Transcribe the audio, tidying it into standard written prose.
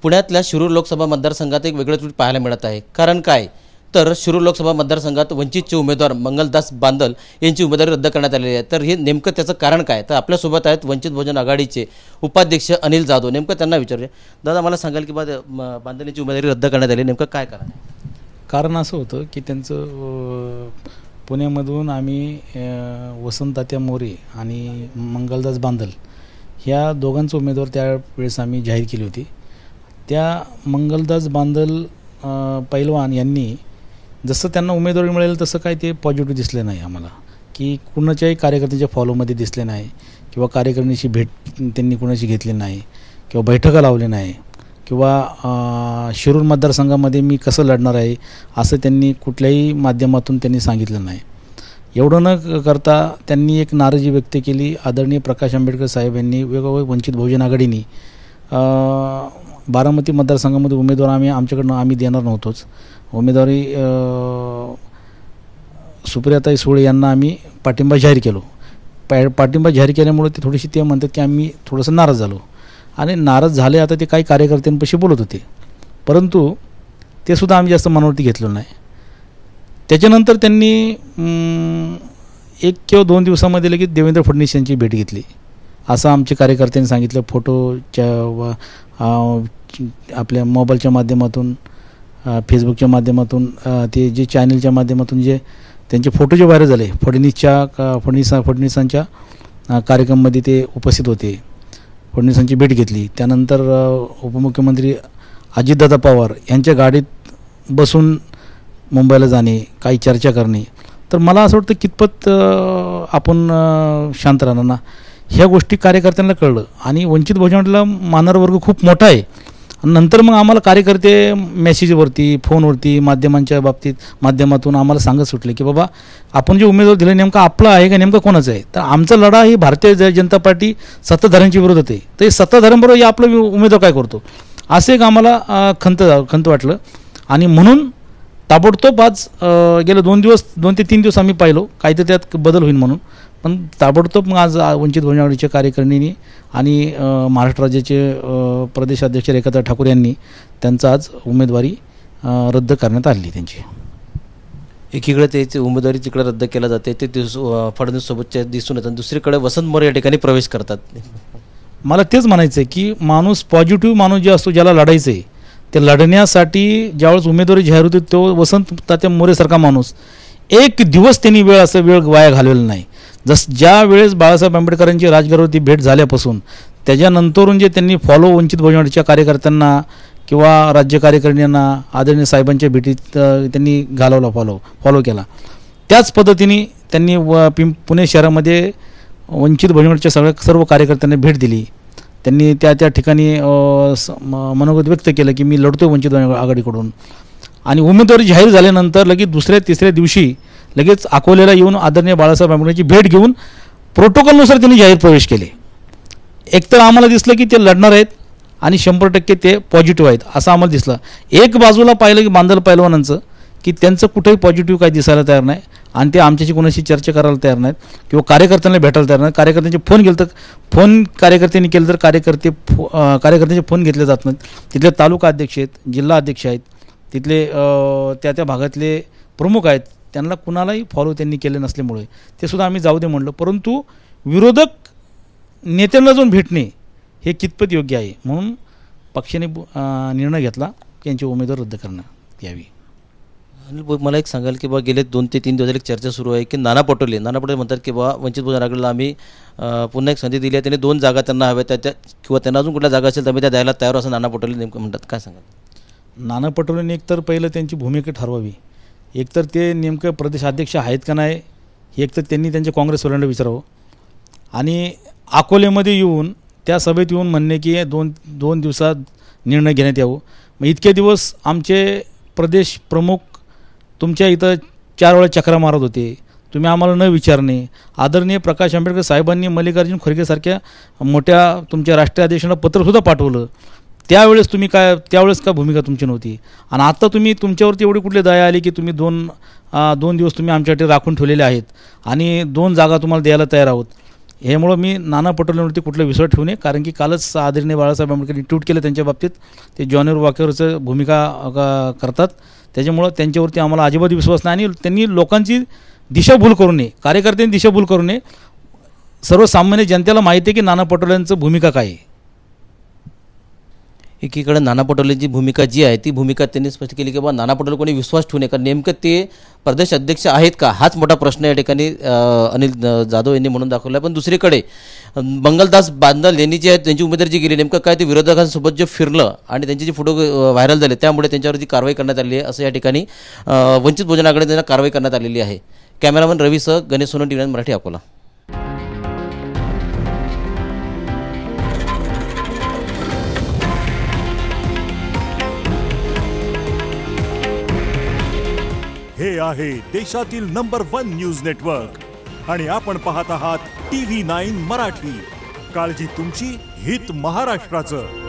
पुण्यातल्या शिरूर लोकसभा मतदारसंघात एक वेगळं चित्र पाहायला मिळत आहे। कारण काय तर शिरूर लोकसभा मतदारसंघात वंचितचे उमेदवार मंगलदास बांदल यांची उमेदवारी रद्द करण्यात आलेली आहे। तर हे नेमकं त्याचं कारण काय, तर आपल्यासोबत आहेत वंचित बहुजन आघाडीचे उपाध्यक्ष अनिल जाधव। नेमकं त्यांना विचारूया। दादा, मला सांगाल की बांदल यांची उमेदवारी रद्द करण्यात आली, नेमकं काय कारण आहे? कारण असं होतं की त्यांचं पुण्यामधून आम्ही वसंततात्या मोरे आणि मंगलदास बांदल ह्या दोघांचं उमेदवार त्यावेळेस आम्ही जाहीर केली होती। त्या मंगलदास बांदल पैलवान यांनी जसं त्यांना उमेदवारी मिळेल तसं काय ते पॉझिटिव्ह दिसले नाही आम्हाला, की कुणाच्याही कार्यकर्त्यांच्या फॉलोमध्ये दिसले नाही किंवा कार्यकारिणीची भेट त्यांनी कुणाची घेतली नाही किंवा बैठका लावली नाही किंवा शिरूर मतदारसंघामध्ये मी कसं लढणार आहे असं त्यांनी कुठल्याही माध्यमातून त्यांनी सांगितलं नाही। एवढं न करता त्यांनी एक नाराजी व्यक्त केली। आदरणीय प्रकाश आंबेडकर साहेब यांनी वेगवेगळ्या वंचित बहुजन आघाडीने बारामती मतदारसंघामध्ये उमेदवार आम्ही देणार नव्हतोच। उमेदवारी सुप्रियाताई सुळे यांना आम्ही पाठिंबा जाहीर केलो। पाठिंबा जाहीर केल्यामुळे ते थोडीशी ते म्हणतात की आम्ही थोडंसं नाराज झालो आणि नाराज झाले। आता ते काही कार्यकर्त्यांपाशी बोलत होते, परंतु ते सुद्धा आम्ही जास्त मनावरती घेतलं नाही। त्याच्यानंतर त्यांनी 1 किंवा 2 दिवसामध्ये लगेच देवेंद्र फडणवीस यांची भेट घेतली असं आमच्या कार्यकर्त्यांनी सांगितलं। फोटोच्या आपल्या मोबाईलच्या माध्यमातून, फेसबुकच्या माध्यमातून, ते जे चॅनलच्या माध्यमातून जे त्यांचे फोटो जे व्हायरल झाले, फडणवीसांच्या कार्यक्रमामध्ये ते उपस्थित होते, फडणवीसांची भेट घेतली। त्यानंतर उपमुख्यमंत्री अजितदादा पवार यांच्या गाडीत बसून मुंबईला जाणे, काही चर्चा करणे। तर मला असं वाटतं कितपत आपण शांत राहणार ना, ह्या गोष्टी कार्यकर्त्यांना कळलं आणि वंचित बहुजनला मानणारा वर्ग खूप मोठा आहे। नंतर मग आम्हाला कार्यकर्ते मेसेजवरती, फोनवरती, माध्यमातून आम्हाला सांगत सुटले की बाबा आपण जे उमेदवार दिले नेमका आपला आहे का नेमका कोणाचा आहे। तर आमचा लढा ही भारतीय जनता पार्टी सत्ताधाऱ्यांच्या विरोधात आहे, तर सत्ताधाऱ्यांबरोबर या आपला उमेदवार काय करतो असं एक आम्हाला खंत वाटलं आणि म्हणून ताबडतोब आज गेले 2 ते 3 दिवस आम्ही पाहिलो काहीतरी त्यात बदल होईल म्हणून, पण ताबडतोब मग आज वंचित बहुजन आघाडीच्या कार्यकारिणीने आणि महाराष्ट्र राज्याचे प्रदेशाध्यक्ष रेखाताई ठाकूर यांनी त्यांचा आज उमेदवारी रद्द करण्यात आली त्यांची। एकीकडे त्याची उमेदवारी तिकडे रद्द केला जाते ते फडणवीस सोबतच्या दिसून येतात, दुसरीकडे वसंत मोरे या ठिकाणी प्रवेश करतात। मला तेच म्हणायचं आहे की माणूस पॉझिटिव्ह माणूस जे असतो, ज्याला लढायचं आहे, ते लढण्यासाठी ज्यावेळेस उमेदवारी जाहीर होती तो वसंत तात्या मोरेसारखा माणूस एक दिवस त्यांनी वेळ वाया घालवलेला नाही। ज्या वेळेस बाळासाहेब आंबेडकरांची राजघरावरती भेट झाल्यापासून त्याच्यानंतरून जे त्यांनी वंचित बहुजनच्या कार्यकर्त्यांना किंवा राज्य कार्यकारिणींना आदरणीय साहेबांच्या भेटीत त्यांनी घालवला, फॉलो केला, त्याच पद्धतीने त्यांनी पुणे शहरामध्ये वंचित बहुजनच्या सर्व कार्यकर्त्यांना भेट दिली। त्यांनी त्या ठिकाणी मनोगत व्यक्त केलं की मी लढतोय वंचित बहुजन आघाडीकडून आणि उमेदवारी जाहीर झाल्यानंतर लगेच 2-3 दिवशी लगेच अकोल्याला येऊन आदरणीय बाळासाहेब आंबेडकरांची भेट घेऊन प्रोटोकॉलनुसार त्यांनी जाहीर प्रवेश केले। एकतर आम्हाला दिसलं की ते लढणार आहेत आणि 100% ते पॉझिटिव्ह आहेत असं आम्हाला दिसलं। एक बाजूला पाहिलं की बांदल पैलवानांचं की त्यांचं कुठेही पॉझिटिव्ह काही दिसायला तयार नाही आणि ते आमच्याशी कोणाशी चर्चा करायला तयार नाहीत किंवा कार्यकर्त्यांना भेटायला तयार नाहीत। कार्यकर्त्यांचे फोन कार्यकर्त्यांनी केलं तर कार्यकर्त्यांचे फोन घेतले जात नाहीत। तिथले तालुका अध्यक्ष आहेत, जिल्हा अध्यक्ष आहेत, तिथले त्या भागातले प्रमुख आहेत, त्यांना कुणालाही फॉलो त्यांनी केले नसल्यामुळे ते सुद्धा आम्ही जाऊ दे म्हणलं। परंतु विरोधक नेत्यांना जाऊन भेटणे हे कितपत योग्य आहे, म्हणून पक्षाने निर्णय घेतला की यांची उमेदवार रद्द करण्यात यावी। मला एक सांगाल की गेले 2 ते 3 दिवस एक चर्चा सुरू आहे की नाना पटोले म्हणतात की वंचित बहुजन आघाडीला आम्ही पुन्हा एक संधी दिली आहे, त्यांनी 2 जागा त्यांना हव्या किंवा त्यांना अजून कुठल्या जागा असेल तर त्या द्यायला तयार असं नाना पटोले नेमकं म्हणतात, काय सांगाल? नाना पटोलेंनी एकतर पहिलं त्यांची भूमिका ठरवावी, एकतर ते नेमकं प्रदेशाध्यक्ष आहेत का नाही हे एकतर त्यांनी त्यांच्या काँग्रेसवाल्यांना विचारावं आणि अकोल्यामध्ये येऊन त्या सभेत येऊन म्हणणे की 2 दिवसात निर्णय घेण्यात यावं। मग इतके दिवस आमचे प्रदेश प्रमुख तुमच्या इथं 4 वेळा चक्रा मारत होते, तुम्ही आम्हाला न विचारणे। आदरणीय प्रकाश आंबेडकर साहेबांनी मल्लिकार्जुन खरगेसारख्या मोठ्या तुमच्या राष्ट्रीय अध्यक्षांना पत्रसुद्धा पाठवलं, त्यावेळेस का भूमिका तुमची नव्हती आणि आता तुम्ही तुमच्यावरती एवढी कुठली दया आली की तुम्ही 2 दिवस तुम्ही आमच्यासाठी राखून ठेवलेले आहेत आणि 2 जागा तुम्हाला द्यायला तयार आहोत। ह्यामुळं मी नाना पटोलेंवरती कुठला विश्वास ठेवू नये, कारण की कालच आदरणीय बाळासाहेब आंबेडकरांनी ट्विट केलं त्यांच्या बाबतीत, ते जॉनर वॉकरचं भूमिका करतात, त्याच्यामुळं त्यांच्यावरती आम्हाला अजिबात विश्वास नाही. आणि त्यांनी लोकांची दिशाभूल करू नये, कार्यकर्त्यांनी दिशाभूल करू नये. सर्वसामान्य जनतेला माहिती आहे की नाना पटोलेंचं भूमिका काय आहे. एकीकडे नाना पटोलेंची भूमिका जी आहे ती भूमिका त्यांनी स्पष्ट केली की बाबा नाना पटोले कोणी विश्वास ठेवू नये, कारण नेमकं ते प्रदेश अध्यक्ष आहेत का हाच मोठा प्रश्न या ठिकाणी अनिल जाधव यांनी म्हणून दाखवला आहे. पण दुसरीकडे मंगलदास बांदल यांनी जे आहे त्यांची उमेदवारी जी गेली, नेमकं काय ते विरोधकांसोबत जे फिरलं आणि त्यांचे जे फोटो व्हायरल झाले त्यामुळे त्यांच्यावरती कारवाई करण्यात आली आहे, असं या ठिकाणी वंचित बहुजन आघाडीने त्यांना कारवाई करण्यात आलेली आहे. कॅमेरामन रवीसह गणेश सोनवणे, TV9 मराठी, अकोला. हे आहे देशातील नंबर 1 न्यूज नेटवर्क आणि आपण पाहत आहात TV9 मराठी. काळजी तुमची, हित महाराष्ट्राचं.